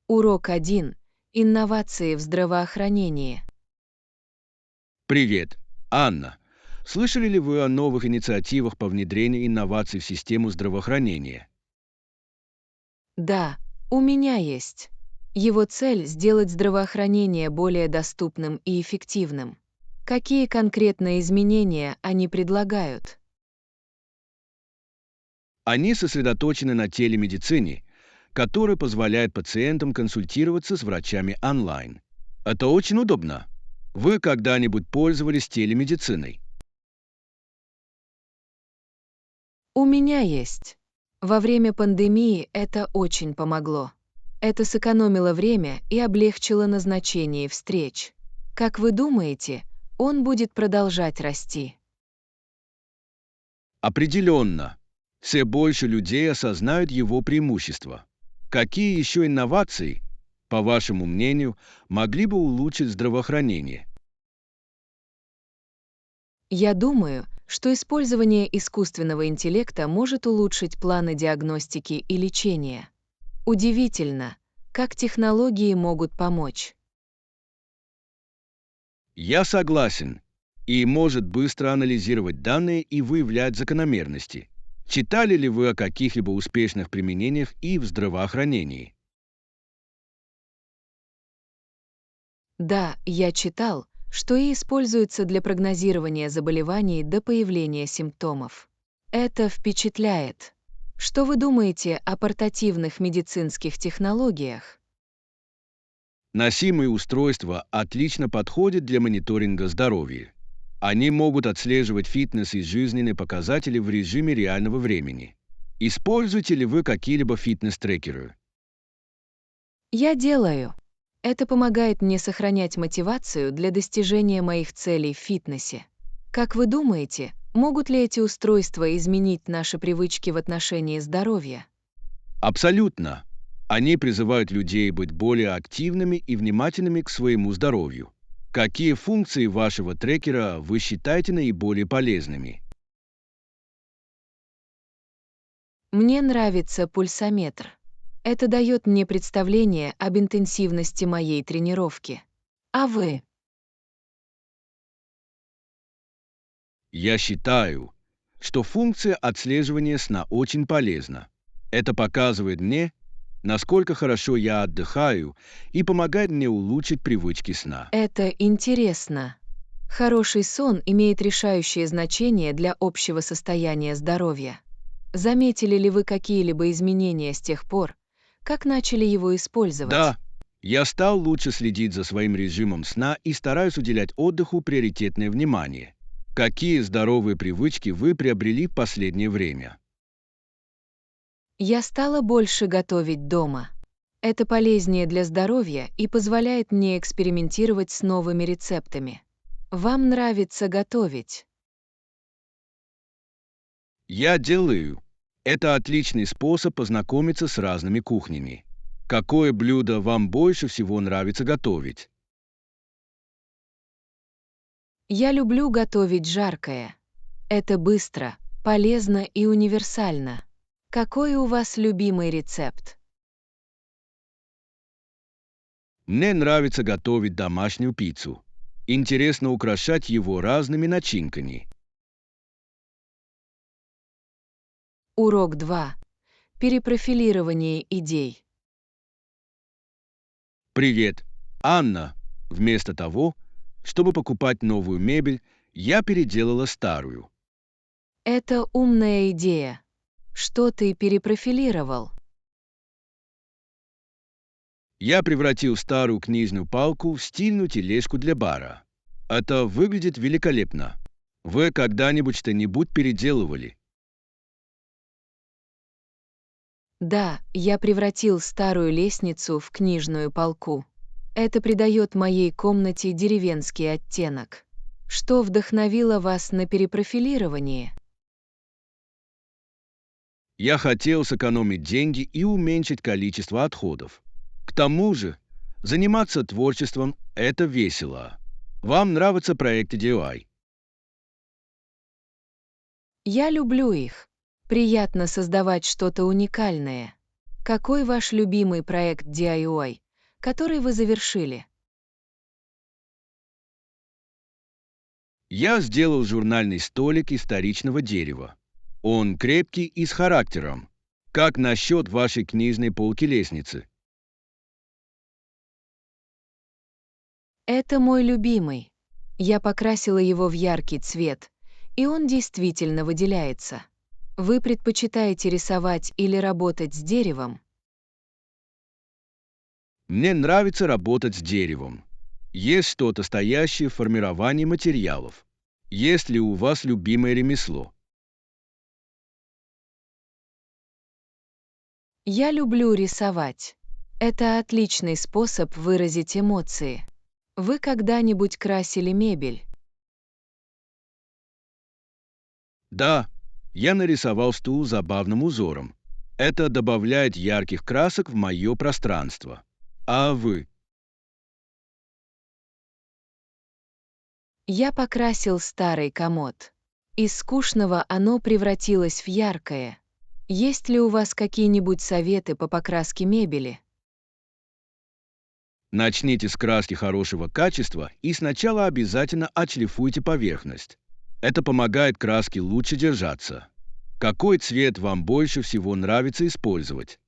Урок 1. Инновации в здравоохранении. Привет, Анна. Слышали ли вы о новых инициативах по внедрению инноваций в систему здравоохранения? Да, у меня есть. Его цель — сделать здравоохранение более доступным и эффективным. Какие конкретные изменения они предлагают? Они сосредоточены на телемедицине, которая позволяет пациентам консультироваться с врачами онлайн. Это очень удобно. Вы когда-нибудь пользовались телемедициной? У меня есть. Во время пандемии это очень помогло. Это сэкономило время и облегчило назначение встреч. Как вы думаете, он будет продолжать расти? Определенно. Все больше людей осознают его преимущества. Какие еще инновации, по вашему мнению, могли бы улучшить здравоохранение? Я думаю, что использование искусственного интеллекта может улучшить планы диагностики и лечения. Удивительно, как технологии могут помочь. Я согласен. И может быстро анализировать данные и выявлять закономерности. Читали ли вы о каких-либо успешных применениях и в здравоохранении? Да, я читал, что и используется для прогнозирования заболеваний до появления симптомов. Это впечатляет. Что вы думаете о портативных медицинских технологиях? Носимые устройства отлично подходят для мониторинга здоровья. Они могут отслеживать фитнес и жизненные показатели в режиме реального времени. Используете ли вы какие-либо фитнес-трекеры? Я делаю. Это помогает мне сохранять мотивацию для достижения моих целей в фитнесе. Как вы думаете, могут ли эти устройства изменить наши привычки в отношении здоровья? Абсолютно. Они призывают людей быть более активными и внимательными к своему здоровью. Какие функции вашего трекера вы считаете наиболее полезными? Мне нравится пульсометр. Это дает мне представление об интенсивности моей тренировки. А вы? Я считаю, что функция отслеживания сна очень полезна. Это показывает мне, насколько хорошо я отдыхаю и помогает мне улучшить привычки сна. Это интересно. Хороший сон имеет решающее значение для общего состояния здоровья. Заметили ли вы какие-либо изменения с тех пор, как начали его использовать? Да, я стал лучше следить за своим режимом сна и стараюсь уделять отдыху приоритетное внимание. Какие здоровые привычки вы приобрели в последнее время? Я стала больше готовить дома. Это полезнее для здоровья и позволяет мне экспериментировать с новыми рецептами. Вам нравится готовить? Я делаю. Это отличный способ познакомиться с разными кухнями. Какое блюдо вам больше всего нравится готовить? Я люблю готовить жаркое. Это быстро, полезно и универсально. Какой у вас любимый рецепт? Мне нравится готовить домашнюю пиццу. Интересно украшать его разными начинками. Урок 2. Перепрофилирование идей. Привет, Анна. Вместо того, чтобы покупать новую мебель, я переделала старую. Это умная идея. Что ты перепрофилировал? Я превратил старую книжную палку в стильную тележку для бара. Это выглядит великолепно. Вы когда-нибудь что-нибудь переделывали? Да, я превратил старую лестницу в книжную полку. Это придает моей комнате деревенский оттенок. Что вдохновило вас на перепрофилирование? Я хотел сэкономить деньги и уменьшить количество отходов. К тому же, заниматься творчеством — это весело. Вам нравятся проекты DIY? Я люблю их. Приятно создавать что-то уникальное. Какой ваш любимый проект DIY, который вы завершили? Я сделал журнальный столик из вторичного дерева. Он крепкий и с характером. Как насчет вашей книжной полки-лестницы? Это мой любимый. Я покрасила его в яркий цвет, и он действительно выделяется. Вы предпочитаете рисовать или работать с деревом? Мне нравится работать с деревом. Есть что-то стоящее в формировании материалов. Есть ли у вас любимое ремесло? Я люблю рисовать. Это отличный способ выразить эмоции. Вы когда-нибудь красили мебель? Да, я нарисовал стул забавным узором. Это добавляет ярких красок в мое пространство. А вы? Я покрасил старый комод. Из скучного оно превратилось в яркое. Есть ли у вас какие-нибудь советы по покраске мебели? Начните с краски хорошего качества и сначала обязательно отшлифуйте поверхность. Это помогает краске лучше держаться. Какой цвет вам больше всего нравится использовать?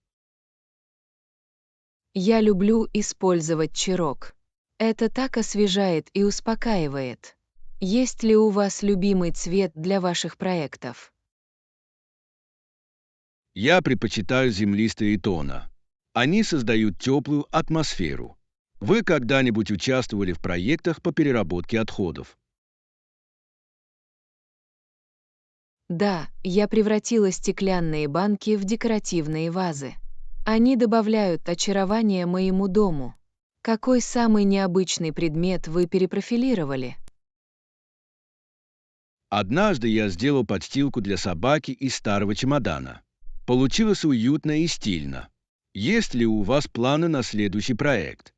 Я люблю использовать чирок. Это так освежает и успокаивает. Есть ли у вас любимый цвет для ваших проектов? Я предпочитаю землистые тона. Они создают теплую атмосферу. Вы когда-нибудь участвовали в проектах по переработке отходов? Да, я превратила стеклянные банки в декоративные вазы. Они добавляют очарование моему дому. Какой самый необычный предмет вы перепрофилировали? Однажды я сделал подстилку для собаки из старого чемодана. Получилось уютно и стильно. Есть ли у вас планы на следующий проект?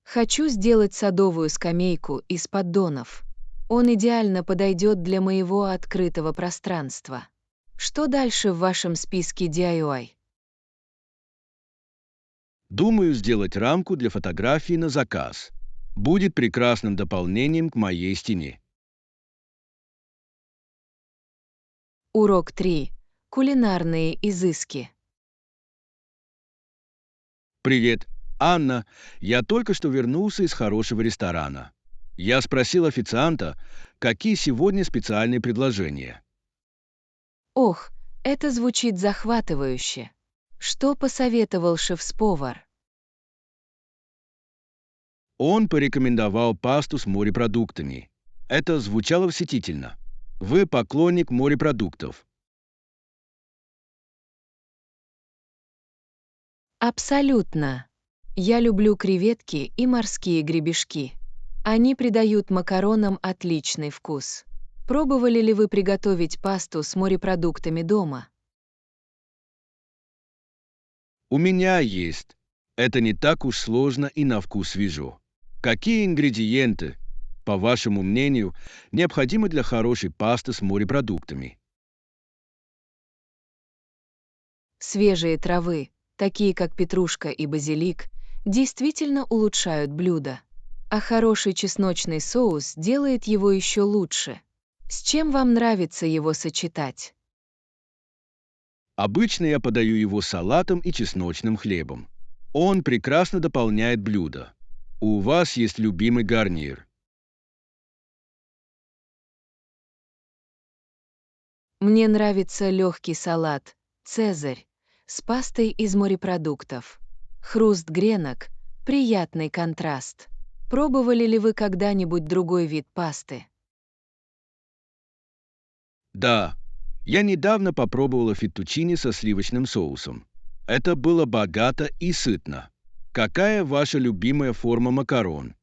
Хочу сделать садовую скамейку из поддонов. Он идеально подойдет для моего открытого пространства. Что дальше в вашем списке DIY? Думаю сделать рамку для фотографий на заказ. Будет прекрасным дополнением к моей стене. Урок 3. Кулинарные изыски. Привет, Анна. Я только что вернулся из хорошего ресторана. Я спросил официанта, какие сегодня специальные предложения. Ох, это звучит захватывающе. Что посоветовал шеф-повар? Он порекомендовал пасту с морепродуктами. Это звучало восхитительно. Вы поклонник морепродуктов. Абсолютно. Я люблю креветки и морские гребешки. Они придают макаронам отличный вкус. Пробовали ли вы приготовить пасту с морепродуктами дома? У меня есть. Это не так уж сложно и на вкус свежо. Какие ингредиенты, по вашему мнению, необходимы для хорошей пасты с морепродуктами? Свежие травы, такие как петрушка и базилик, действительно улучшают блюдо. А хороший чесночный соус делает его еще лучше. С чем вам нравится его сочетать? Обычно я подаю его салатом и чесночным хлебом. Он прекрасно дополняет блюдо. У вас есть любимый гарнир. Мне нравится легкий салат «Цезарь» с пастой из морепродуктов. Хруст гренок — приятный контраст. Пробовали ли вы когда-нибудь другой вид пасты? Да, я недавно попробовала феттучини со сливочным соусом. Это было богато и сытно. Какая ваша любимая форма макарон?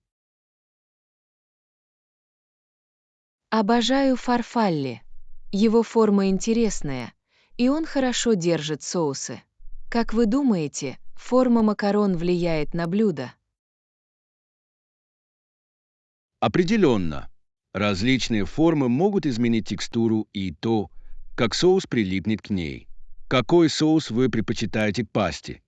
Обожаю фарфалли. Его форма интересная, и он хорошо держит соусы. Как вы думаете, форма макарон влияет на блюдо? Определенно. Различные формы могут изменить текстуру и то, как соус прилипнет к ней. Какой соус вы предпочитаете к пасте?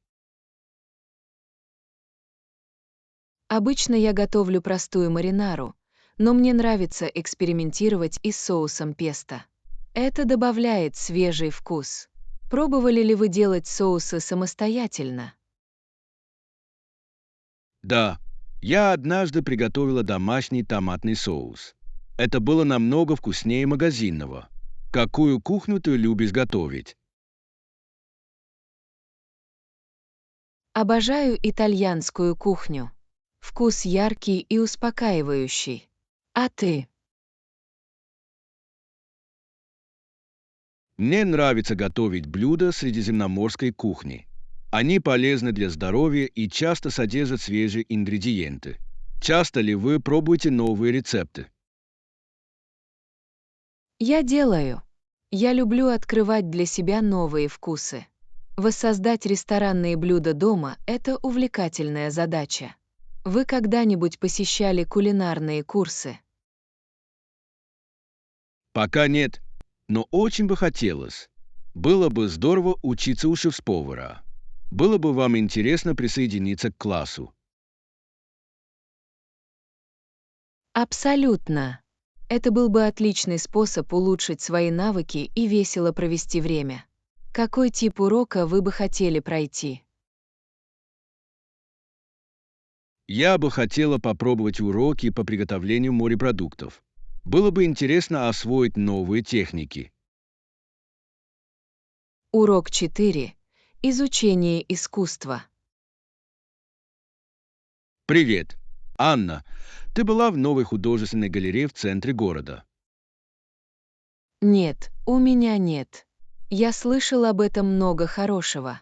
Обычно я готовлю простую маринару, но мне нравится экспериментировать и с соусом песто. Это добавляет свежий вкус. Пробовали ли вы делать соусы самостоятельно? Да, я однажды приготовила домашний томатный соус. Это было намного вкуснее магазинного. Какую кухню ты любишь готовить? Обожаю итальянскую кухню. Вкус яркий и успокаивающий. А ты? Мне нравится готовить блюда средиземноморской кухни. Они полезны для здоровья и часто содержат свежие ингредиенты. Часто ли вы пробуете новые рецепты? Я делаю. Я люблю открывать для себя новые вкусы. Воссоздать ресторанные блюда дома — это увлекательная задача. Вы когда-нибудь посещали кулинарные курсы? Пока нет, но очень бы хотелось. Было бы здорово учиться у шеф-повара. Было бы вам интересно присоединиться к классу. Абсолютно. Это был бы отличный способ улучшить свои навыки и весело провести время. Какой тип урока вы бы хотели пройти? Я бы хотела попробовать уроки по приготовлению морепродуктов. Было бы интересно освоить новые техники. Урок 4. Изучение искусства. Привет, Анна. Ты была в новой художественной галерее в центре города. Нет, у меня нет. Я слышал об этом много хорошего.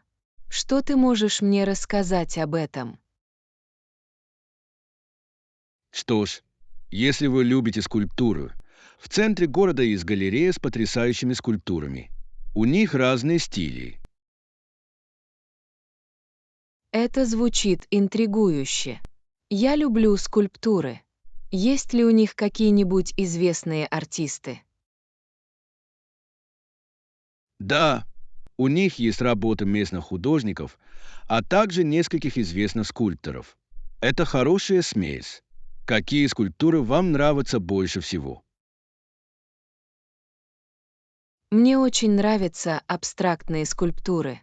Что ты можешь мне рассказать об этом? Что ж, если вы любите скульптуру, в центре города есть галерея с потрясающими скульптурами. У них разные стили. Это звучит интригующе. Я люблю скульптуры. Есть ли у них какие-нибудь известные артисты? Да, у них есть работы местных художников, а также нескольких известных скульпторов. Это хорошая смесь. Какие скульптуры вам нравятся больше всего? Мне очень нравятся абстрактные скульптуры.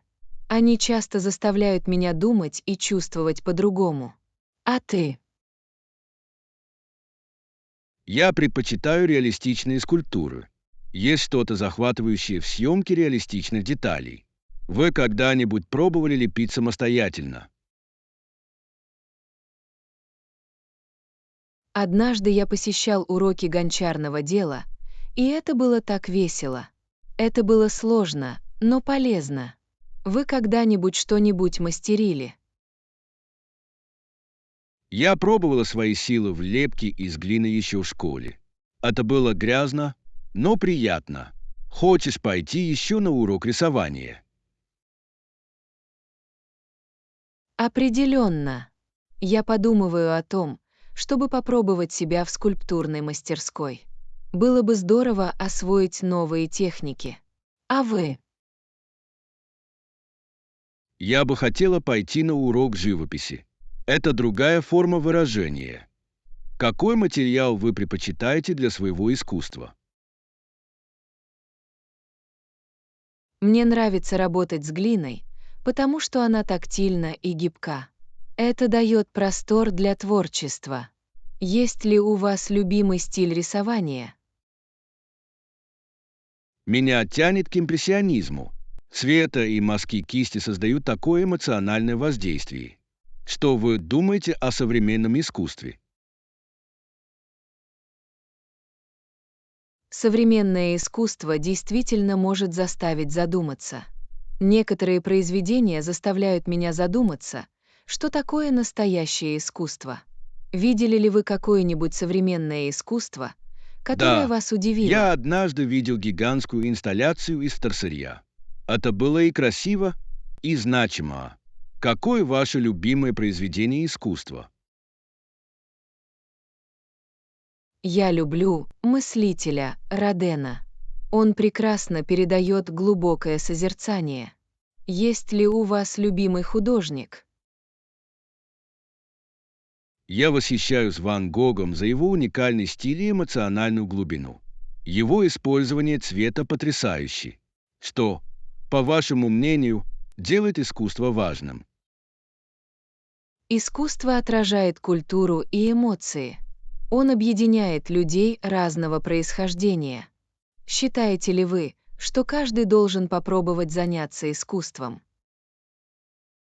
Они часто заставляют меня думать и чувствовать по-другому. А ты? Я предпочитаю реалистичные скульптуры. Есть что-то захватывающее в съемке реалистичных деталей. Вы когда-нибудь пробовали лепить самостоятельно? Однажды я посещал уроки гончарного дела, и это было так весело. Это было сложно, но полезно. Вы когда-нибудь что-нибудь мастерили? Я пробовала свои силы в лепке из глины еще в школе. Это было грязно, но приятно. Хочешь пойти еще на урок рисования? Определенно. Я подумываю о том, чтобы попробовать себя в скульптурной мастерской. Было бы здорово освоить новые техники. А вы? Я бы хотела пойти на урок живописи. Это другая форма выражения. Какой материал вы предпочитаете для своего искусства? Мне нравится работать с глиной, потому что она тактильна и гибка. Это дает простор для творчества. Есть ли у вас любимый стиль рисования? Меня тянет к импрессионизму. Цвета и мазки кисти создают такое эмоциональное воздействие. Что вы думаете о современном искусстве? Современное искусство действительно может заставить задуматься. Некоторые произведения заставляют меня задуматься, что такое настоящее искусство. Видели ли вы какое-нибудь современное искусство, которое Да, вас удивило? я однажды видел гигантскую инсталляцию из вторсырья. Это было и красиво, и значимо. Какое ваше любимое произведение искусства? Я люблю «Мыслителя» Родена. Он прекрасно передает глубокое созерцание. Есть ли у вас любимый художник? Я восхищаюсь Ван Гогом за его уникальный стиль и эмоциональную глубину. Его использование цвета потрясающе. Что, по вашему мнению, делает искусство важным? Искусство отражает культуру и эмоции. Он объединяет людей разного происхождения. Считаете ли вы, что каждый должен попробовать заняться искусством?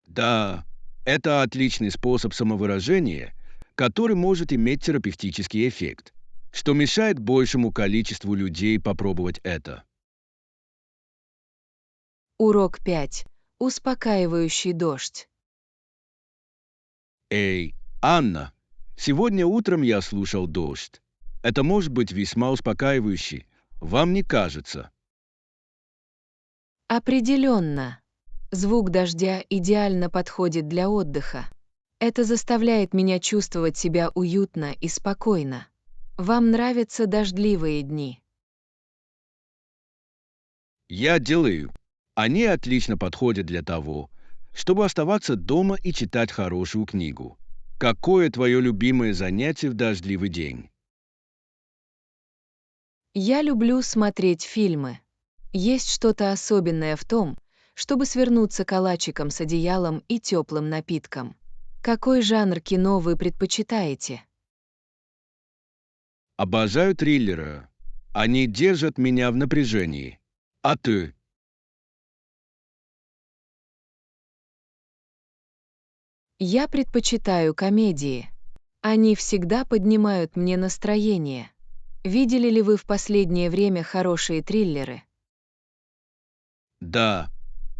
Да, это отличный способ самовыражения, который может иметь терапевтический эффект, что мешает большему количеству людей попробовать это. Урок 5. Успокаивающий дождь. Эй, Анна, сегодня утром я слушал дождь. Это может быть весьма успокаивающе. Вам не кажется? Определенно. Звук дождя идеально подходит для отдыха. Это заставляет меня чувствовать себя уютно и спокойно. Вам нравятся дождливые дни? Я делаю. Они отлично подходят для того, чтобы оставаться дома и читать хорошую книгу. Какое твое любимое занятие в дождливый день? Я люблю смотреть фильмы. Есть что-то особенное в том, чтобы свернуться калачиком с одеялом и теплым напитком. Какой жанр кино вы предпочитаете? Обожаю триллеры. Они держат меня в напряжении. А ты? Я предпочитаю комедии. Они всегда поднимают мне настроение. Видели ли вы в последнее время хорошие триллеры? Да.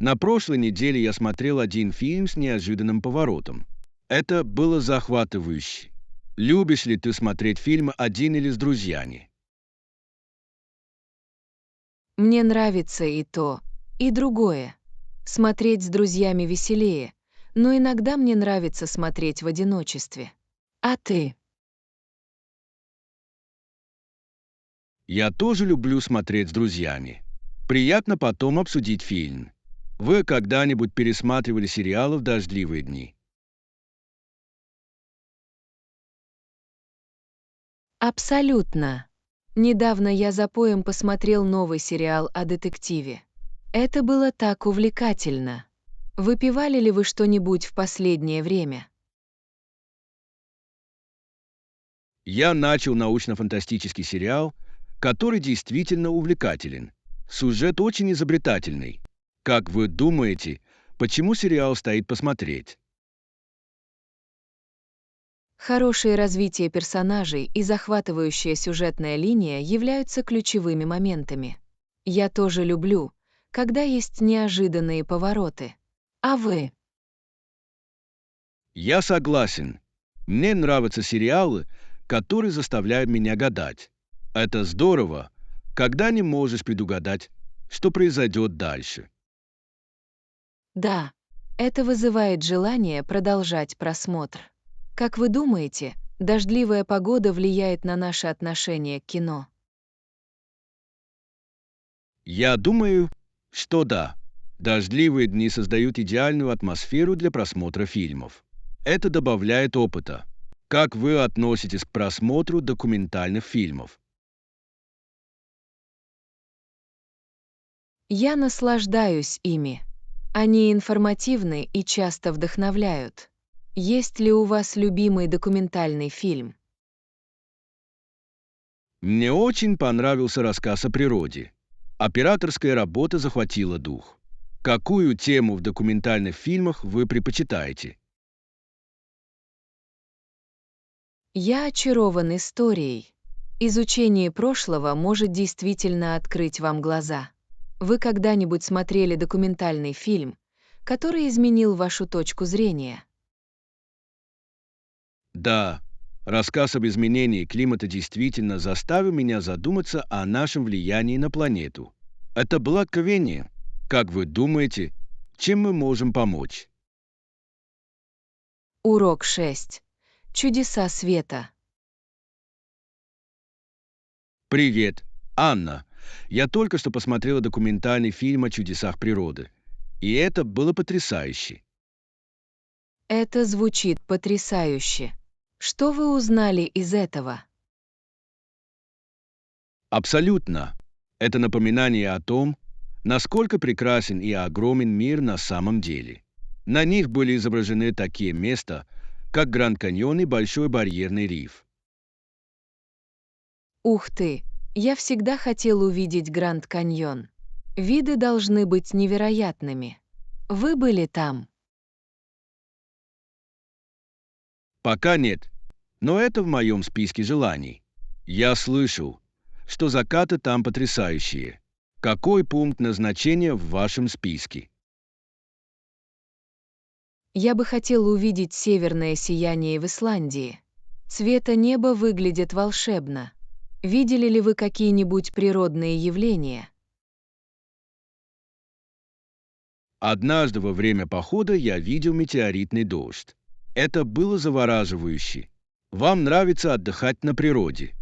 На прошлой неделе я смотрел один фильм с неожиданным поворотом. Это было захватывающе. Любишь ли ты смотреть фильмы один или с друзьями? Мне нравится и то, и другое. Смотреть с друзьями веселее, но иногда мне нравится смотреть в одиночестве. А ты? Я тоже люблю смотреть с друзьями. Приятно потом обсудить фильм. Вы когда-нибудь пересматривали сериалы в дождливые дни? Абсолютно. Недавно я за поем посмотрел новый сериал о детективе. Это было так увлекательно. Выпивали ли вы что-нибудь в последнее время? Я начал научно-фантастический сериал, который действительно увлекателен. Сюжет очень изобретательный. Как вы думаете, почему сериал стоит посмотреть? Хорошее развитие персонажей и захватывающая сюжетная линия являются ключевыми моментами. Я тоже люблю, когда есть неожиданные повороты. А вы? Я согласен. Мне нравятся сериалы, которые заставляют меня гадать. Это здорово, когда не можешь предугадать, что произойдет дальше. Да, это вызывает желание продолжать просмотр. Как вы думаете, дождливая погода влияет на наше отношение к кино? Я думаю, что да. Дождливые дни создают идеальную атмосферу для просмотра фильмов. Это добавляет опыта. Как вы относитесь к просмотру документальных фильмов? Я наслаждаюсь ими. Они информативны и часто вдохновляют. Есть ли у вас любимый документальный фильм? Мне очень понравился рассказ о природе. Операторская работа захватила дух. Какую тему в документальных фильмах вы предпочитаете? Я очарован историей. Изучение прошлого может действительно открыть вам глаза. Вы когда-нибудь смотрели документальный фильм, который изменил вашу точку зрения? Да, рассказ об изменении климата действительно заставил меня задуматься о нашем влиянии на планету. Это было откровение. Как вы думаете, чем мы можем помочь? Урок 6. Чудеса света. Привет, Анна. Я только что посмотрела документальный фильм о чудесах природы. И это было потрясающе. Это звучит потрясающе. Что вы узнали из этого? Абсолютно. Это напоминание о том, насколько прекрасен и огромен мир на самом деле. На них были изображены такие места, как Гранд Каньон и Большой барьерный риф. Ух ты! Я всегда хотел увидеть Гранд Каньон. Виды должны быть невероятными. Вы были там? Пока нет, но это в моем списке желаний. Я слышал, что закаты там потрясающие. Какой пункт назначения в вашем списке? Я бы хотел увидеть северное сияние в Исландии. Цвета неба выглядит волшебно. Видели ли вы какие-нибудь природные явления? Однажды во время похода я видел метеоритный дождь. Это было завораживающе. Вам нравится отдыхать на природе?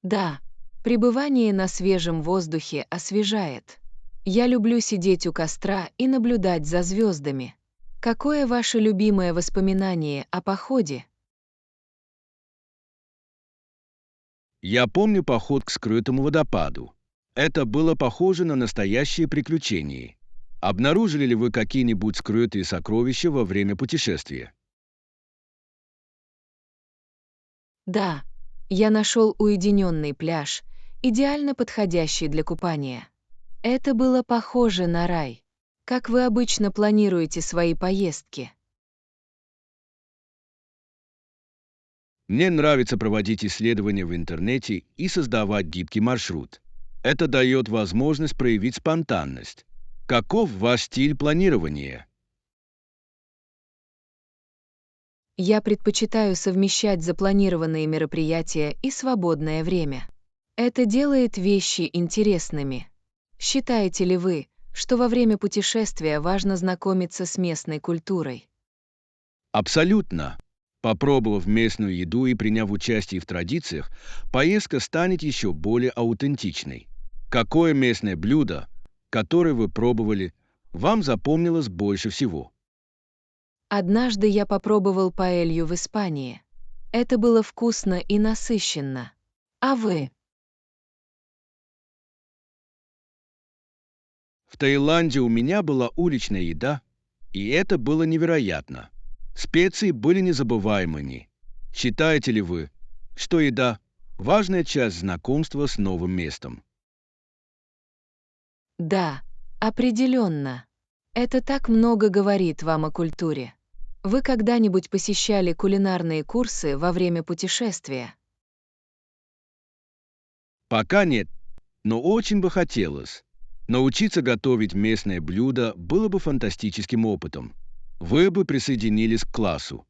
Да, пребывание на свежем воздухе освежает. Я люблю сидеть у костра и наблюдать за звездами. Какое ваше любимое воспоминание о походе? Я помню поход к скрытому водопаду. Это было похоже на настоящее приключение. Обнаружили ли вы какие-нибудь скрытые сокровища во время путешествия? Да, я нашел уединенный пляж, идеально подходящий для купания. Это было похоже на рай. Как вы обычно планируете свои поездки? Мне нравится проводить исследования в интернете и создавать гибкий маршрут. Это дает возможность проявить спонтанность. Каков ваш стиль планирования? Я предпочитаю совмещать запланированные мероприятия и свободное время. Это делает вещи интересными. Считаете ли вы, что во время путешествия важно знакомиться с местной культурой? Абсолютно. Попробовав местную еду и приняв участие в традициях, поездка станет еще более аутентичной. Какое местное блюдо, которое вы пробовали, вам запомнилось больше всего? Однажды я попробовал паэлью в Испании. Это было вкусно и насыщенно. А вы? В Таиланде у меня была уличная еда, и это было невероятно. Специи были незабываемыми. Считаете ли вы, что еда – важная часть знакомства с новым местом? Да, определенно. Это так много говорит вам о культуре. Вы когда-нибудь посещали кулинарные курсы во время путешествия? Пока нет, но очень бы хотелось. Научиться готовить местное блюдо было бы фантастическим опытом. Вы бы присоединились к классу.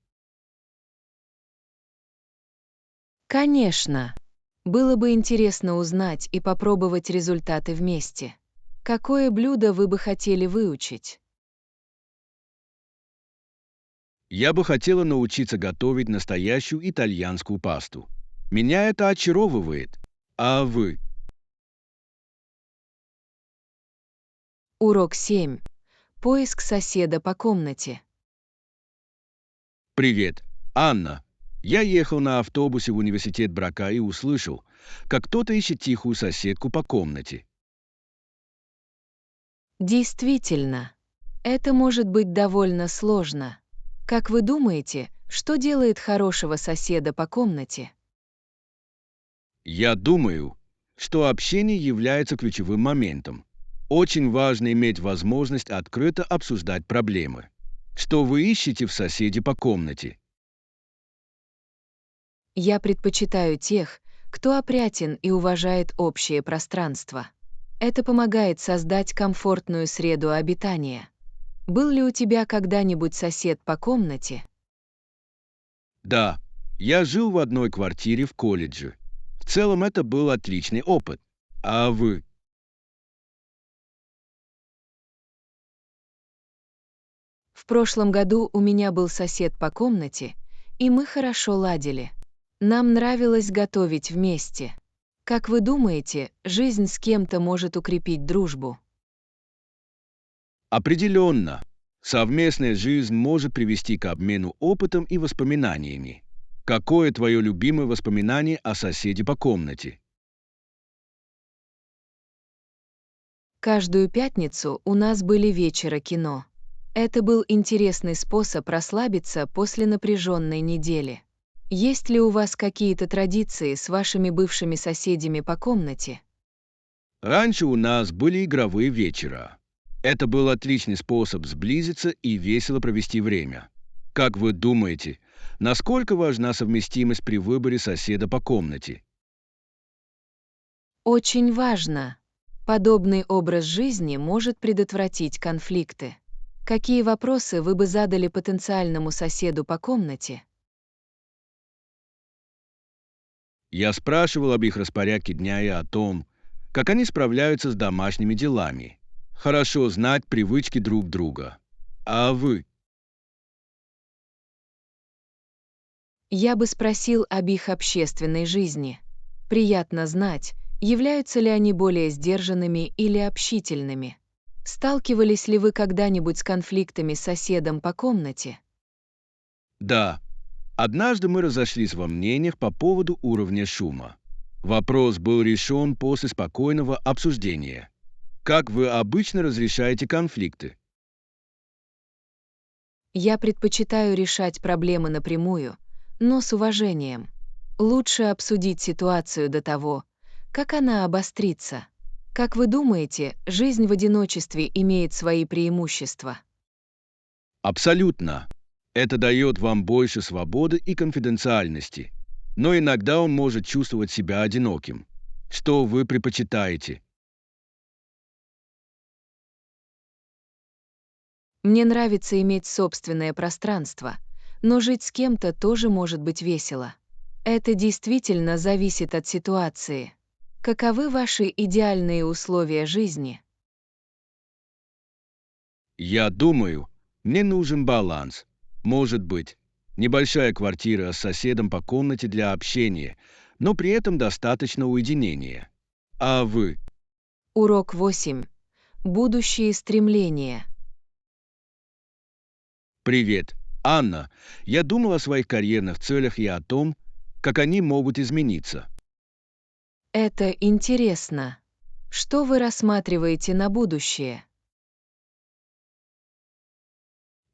Конечно. Было бы интересно узнать и попробовать результаты вместе. Какое блюдо вы бы хотели выучить? Я бы хотела научиться готовить настоящую итальянскую пасту. Меня это очаровывает. А вы? Урок 7. Поиск соседа по комнате. Привет, Анна. Я ехал на автобусе в университет Брака и услышал, как кто-то ищет тихую соседку по комнате. Действительно, это может быть довольно сложно. Как вы думаете, что делает хорошего соседа по комнате? Я думаю, что общение является ключевым моментом. Очень важно иметь возможность открыто обсуждать проблемы. Что вы ищете в соседе по комнате? Я предпочитаю тех, кто опрятен и уважает общее пространство. Это помогает создать комфортную среду обитания. Был ли у тебя когда-нибудь сосед по комнате? Да, я жил в одной квартире в колледже. В целом это был отличный опыт. А вы? В прошлом году у меня был сосед по комнате, и мы хорошо ладили. Нам нравилось готовить вместе. Как вы думаете, жизнь с кем-то может укрепить дружбу? Определенно, совместная жизнь может привести к обмену опытом и воспоминаниями. Какое твое любимое воспоминание о соседе по комнате? Каждую пятницу у нас были вечера кино. Это был интересный способ расслабиться после напряженной недели. Есть ли у вас какие-то традиции с вашими бывшими соседями по комнате? Раньше у нас были игровые вечера. Это был отличный способ сблизиться и весело провести время. Как вы думаете, насколько важна совместимость при выборе соседа по комнате? Очень важно. Подобный образ жизни может предотвратить конфликты. Какие вопросы вы бы задали потенциальному соседу по комнате? Я спрашивал об их распорядке дня и о том, как они справляются с домашними делами. Хорошо знать привычки друг друга. А вы? Я бы спросил об их общественной жизни. Приятно знать, являются ли они более сдержанными или общительными. Сталкивались ли вы когда-нибудь с конфликтами с соседом по комнате? Да. Однажды мы разошлись во мнениях по поводу уровня шума. Вопрос был решен после спокойного обсуждения. Как вы обычно разрешаете конфликты? Я предпочитаю решать проблемы напрямую, но с уважением. Лучше обсудить ситуацию до того, как она обострится. Как вы думаете, жизнь в одиночестве имеет свои преимущества? Абсолютно. Это дает вам больше свободы и конфиденциальности. Но иногда он может чувствовать себя одиноким. Что вы предпочитаете? Мне нравится иметь собственное пространство, но жить с кем-то тоже может быть весело. Это действительно зависит от ситуации. Каковы ваши идеальные условия жизни? Я думаю, мне нужен баланс. Может быть, небольшая квартира с соседом по комнате для общения, но при этом достаточно уединения. А вы? Урок 8. Будущие стремления. Привет. Анна, я думал о своих карьерных целях и о том, как они могут измениться. Это интересно. Что вы рассматриваете на будущее?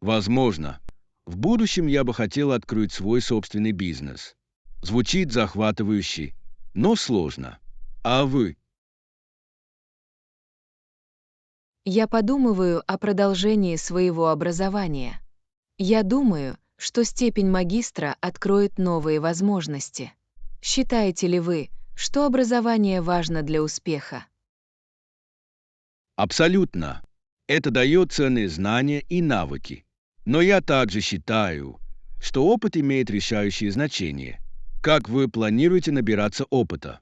Возможно, в будущем я бы хотел открыть свой собственный бизнес. Звучит захватывающе, но сложно. А вы? Я подумываю о продолжении своего образования. Я думаю, что степень магистра откроет новые возможности. Считаете ли вы, что образование важно для успеха? Абсолютно. Это дает ценные знания и навыки. Но я также считаю, что опыт имеет решающее значение. Как вы планируете набираться опыта?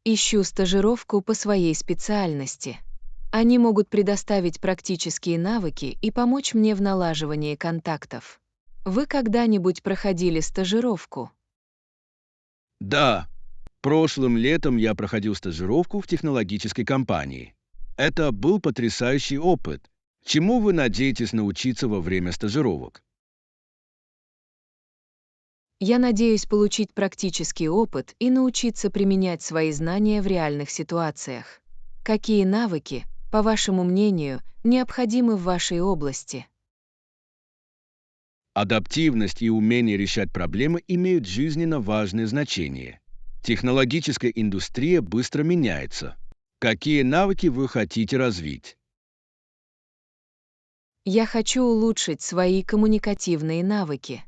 Ищу стажировку по своей специальности. Они могут предоставить практические навыки и помочь мне в налаживании контактов. Вы когда-нибудь проходили стажировку? Да, прошлым летом я проходил стажировку в технологической компании. Это был потрясающий опыт. Чему вы надеетесь научиться во время стажировок? Я надеюсь получить практический опыт и научиться применять свои знания в реальных ситуациях. Какие навыки, по вашему мнению, необходимы в вашей области? Адаптивность и умение решать проблемы имеют жизненно важное значение. Технологическая индустрия быстро меняется. Какие навыки вы хотите развить? Я хочу улучшить свои коммуникативные навыки.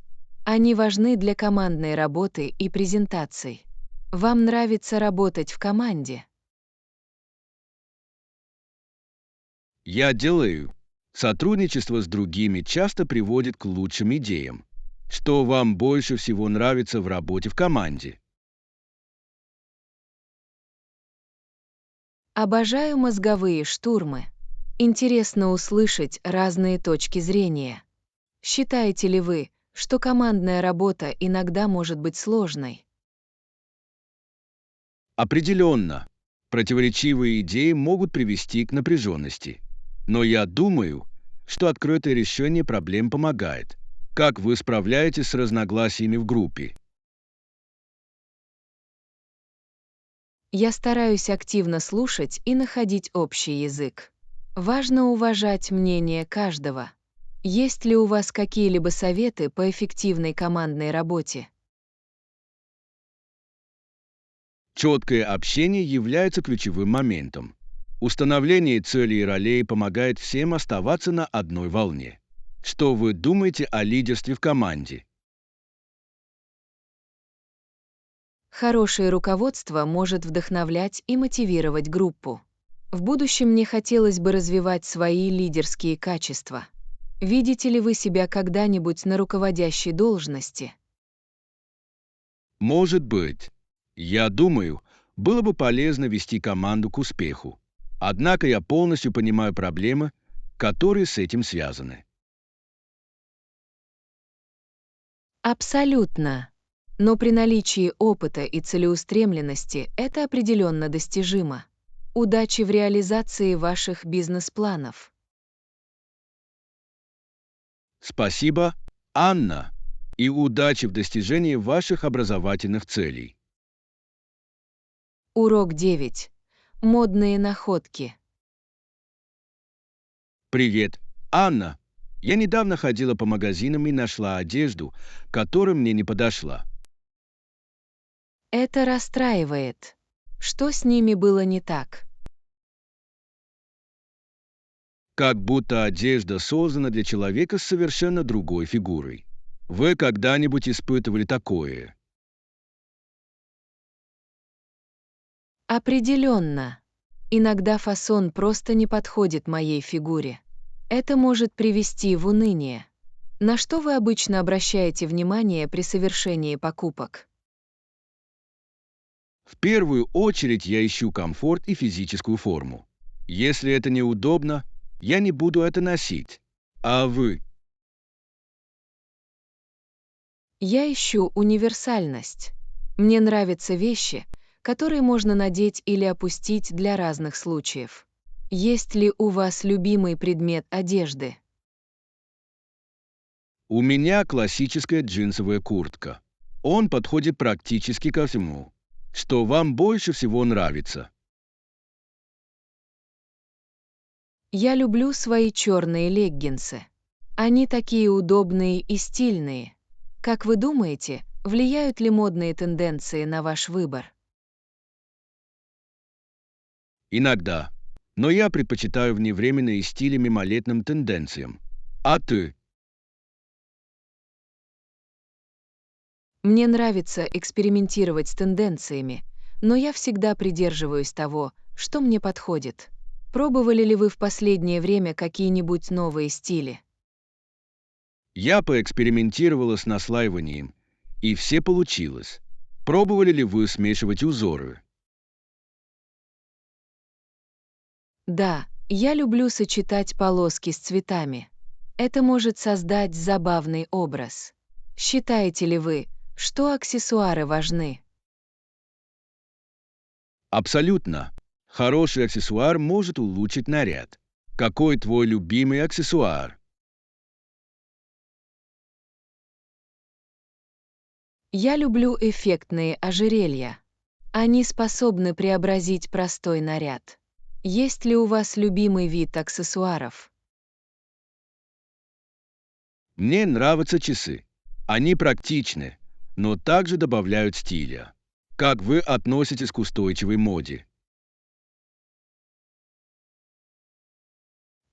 Они важны для командной работы и презентаций. Вам нравится работать в команде? Я делаю. Сотрудничество с другими часто приводит к лучшим идеям. Что вам больше всего нравится в работе в команде? Обожаю мозговые штурмы. Интересно услышать разные точки зрения. Считаете ли вы, что командная работа иногда может быть сложной? Определенно, противоречивые идеи могут привести к напряженности. Но я думаю, что открытое решение проблем помогает. Как вы справляетесь с разногласиями в группе? Я стараюсь активно слушать и находить общий язык. Важно уважать мнение каждого. Есть ли у вас какие-либо советы по эффективной командной работе? Четкое общение является ключевым моментом. Установление целей и ролей помогает всем оставаться на одной волне. Что вы думаете о лидерстве в команде? Хорошее руководство может вдохновлять и мотивировать группу. В будущем мне хотелось бы развивать свои лидерские качества. Видите ли вы себя когда-нибудь на руководящей должности? Может быть. Я думаю, было бы полезно вести команду к успеху. Однако я полностью понимаю проблемы, которые с этим связаны. Абсолютно. Но при наличии опыта и целеустремленности это определенно достижимо. Удачи в реализации ваших бизнес-планов. Спасибо, Анна, и удачи в достижении ваших образовательных целей. Урок 9. Модные находки. Привет, Анна. Я недавно ходила по магазинам и нашла одежду, которая мне не подошла. Это расстраивает. Что с ними было не так? Как будто одежда создана для человека с совершенно другой фигурой. Вы когда-нибудь испытывали такое? Определенно. Иногда фасон просто не подходит моей фигуре. Это может привести в уныние. На что вы обычно обращаете внимание при совершении покупок? В первую очередь я ищу комфорт и физическую форму. Если это неудобно, я не буду это носить. А вы? Я ищу универсальность. Мне нравятся вещи, которые можно надеть или опустить для разных случаев. Есть ли у вас любимый предмет одежды? У меня классическая джинсовая куртка. Он подходит практически ко всему. Что вам больше всего нравится? Я люблю свои черные леггинсы. Они такие удобные и стильные. Как вы думаете, влияют ли модные тенденции на ваш выбор? Иногда. Но я предпочитаю вневременные стили мимолетным тенденциям. А ты? Мне нравится экспериментировать с тенденциями, но я всегда придерживаюсь того, что мне подходит. Пробовали ли вы в последнее время какие-нибудь новые стили? Я поэкспериментировала с наслаиванием, и все получилось. Пробовали ли вы смешивать узоры? Да, я люблю сочетать полоски с цветами. Это может создать забавный образ. Считаете ли вы, что аксессуары важны? Абсолютно. Хороший аксессуар может улучшить наряд. Какой твой любимый аксессуар? Я люблю эффектные ожерелья. Они способны преобразить простой наряд. Есть ли у вас любимый вид аксессуаров? Мне нравятся часы. Они практичны, но также добавляют стиля. Как вы относитесь к устойчивой моде?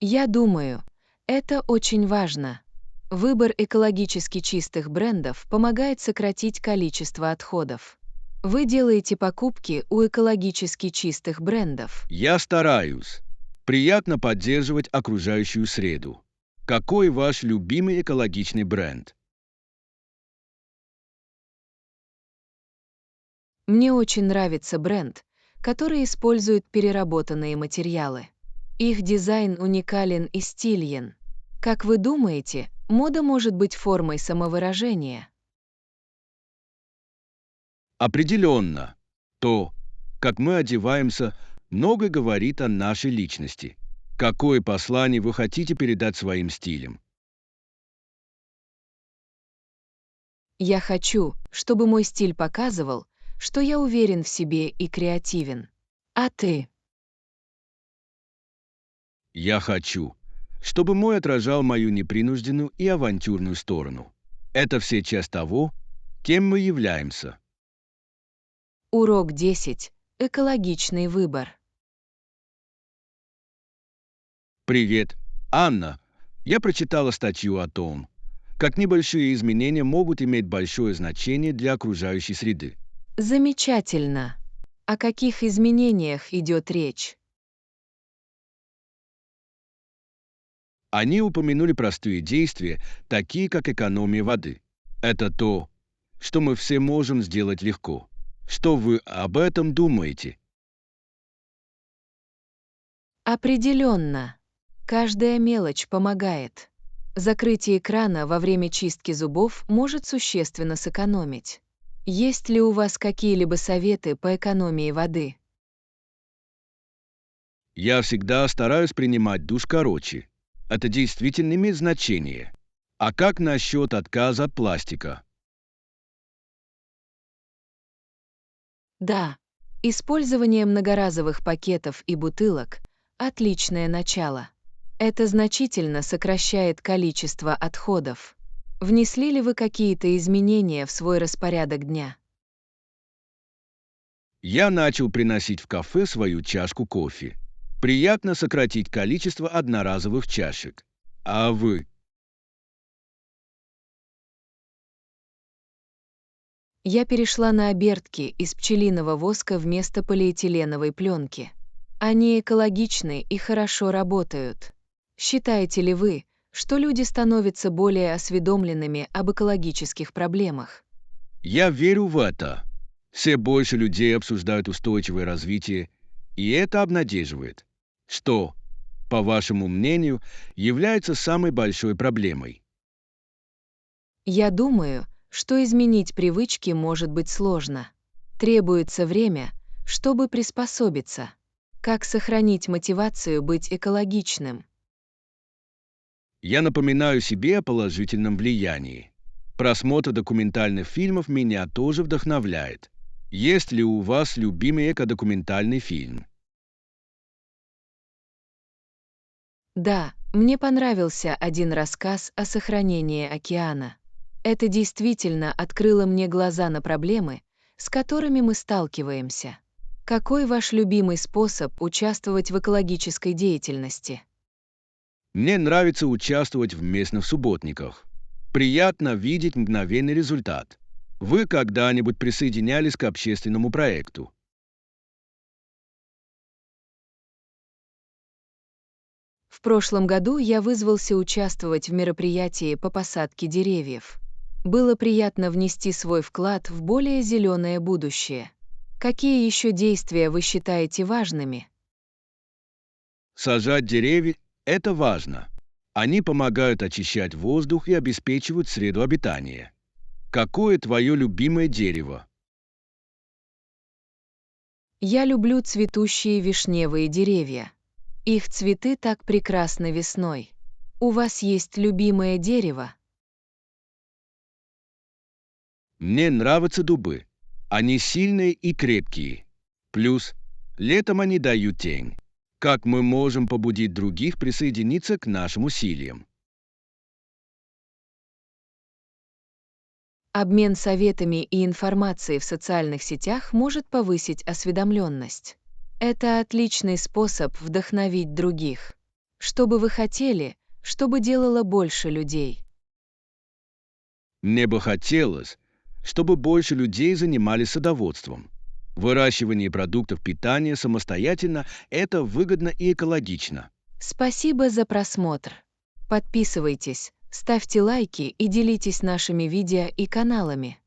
Я думаю, это очень важно. Выбор экологически чистых брендов помогает сократить количество отходов. Вы делаете покупки у экологически чистых брендов. Я стараюсь. Приятно поддерживать окружающую среду. Какой ваш любимый экологичный бренд? Мне очень нравится бренд, который использует переработанные материалы. Их дизайн уникален и стилен. Как вы думаете, Мода может быть формой самовыражения. Определенно, то, как мы одеваемся, много говорит о нашей личности. Какое послание вы хотите передать своим стилем? Я хочу, чтобы мой стиль показывал, что я уверен в себе и креативен. А ты? Я хочу, чтобы мой отражал мою непринужденную и авантюрную сторону. Это все часть того, кем мы являемся. Урок 10. Экологичный выбор. Привет, Анна. Я прочитала статью о том, как небольшие изменения могут иметь большое значение для окружающей среды. Замечательно. О каких изменениях идет речь? Они упомянули простые действия, такие как экономия воды. Это то, что мы все можем сделать легко. Что вы об этом думаете? Определенно. Каждая мелочь помогает. Закрытие экрана во время чистки зубов может существенно сэкономить. Есть ли у вас какие-либо советы по экономии воды? Я всегда стараюсь принимать душ короче. Это действительно имеет значение. А как насчет отказа от пластика? Да. Использование многоразовых пакетов и бутылок – отличное начало. Это значительно сокращает количество отходов. Внесли ли вы какие-то изменения в свой распорядок дня? Я начал приносить в кафе свою чашку кофе. Приятно сократить количество одноразовых чашек. А вы? Я перешла на обертки из пчелиного воска вместо полиэтиленовой пленки. Они экологичны и хорошо работают. Считаете ли вы, что люди становятся более осведомленными об экологических проблемах? Я верю в это. Все больше людей обсуждают устойчивое развитие, и это обнадеживает. Что, по вашему мнению, является самой большой проблемой? Я думаю, что изменить привычки может быть сложно. Требуется время, чтобы приспособиться. Как сохранить мотивацию быть экологичным? Я напоминаю себе о положительном влиянии. Просмотр документальных фильмов меня тоже вдохновляет. Есть ли у вас любимый экодокументальный фильм? Да, мне понравился один рассказ о сохранении океана. Это действительно открыло мне глаза на проблемы, с которыми мы сталкиваемся. Какой ваш любимый способ участвовать в экологической деятельности? Мне нравится участвовать в местных субботниках. Приятно видеть мгновенный результат. Вы когда-нибудь присоединялись к общественному проекту? В прошлом году я вызвался участвовать в мероприятии по посадке деревьев. Было приятно внести свой вклад в более зеленое будущее. Какие еще действия вы считаете важными? Сажать деревья– это важно. Они помогают очищать воздух и обеспечивают среду обитания. Какое твое любимое дерево? Я люблю цветущие вишневые деревья. Их цветы так прекрасны весной. У вас есть любимое дерево? Мне нравятся дубы. Они сильные и крепкие. Плюс, летом они дают тень. Как мы можем побудить других присоединиться к нашим усилиям? Обмен советами и информацией в социальных сетях может повысить осведомленность. Это отличный способ вдохновить других. Что бы вы хотели, чтобы делало больше людей? Мне бы хотелось, чтобы больше людей занимались садоводством. Выращивание продуктов питания самостоятельно– это выгодно и экологично. Спасибо за просмотр. Подписывайтесь, ставьте лайки и делитесь нашими видео и каналами.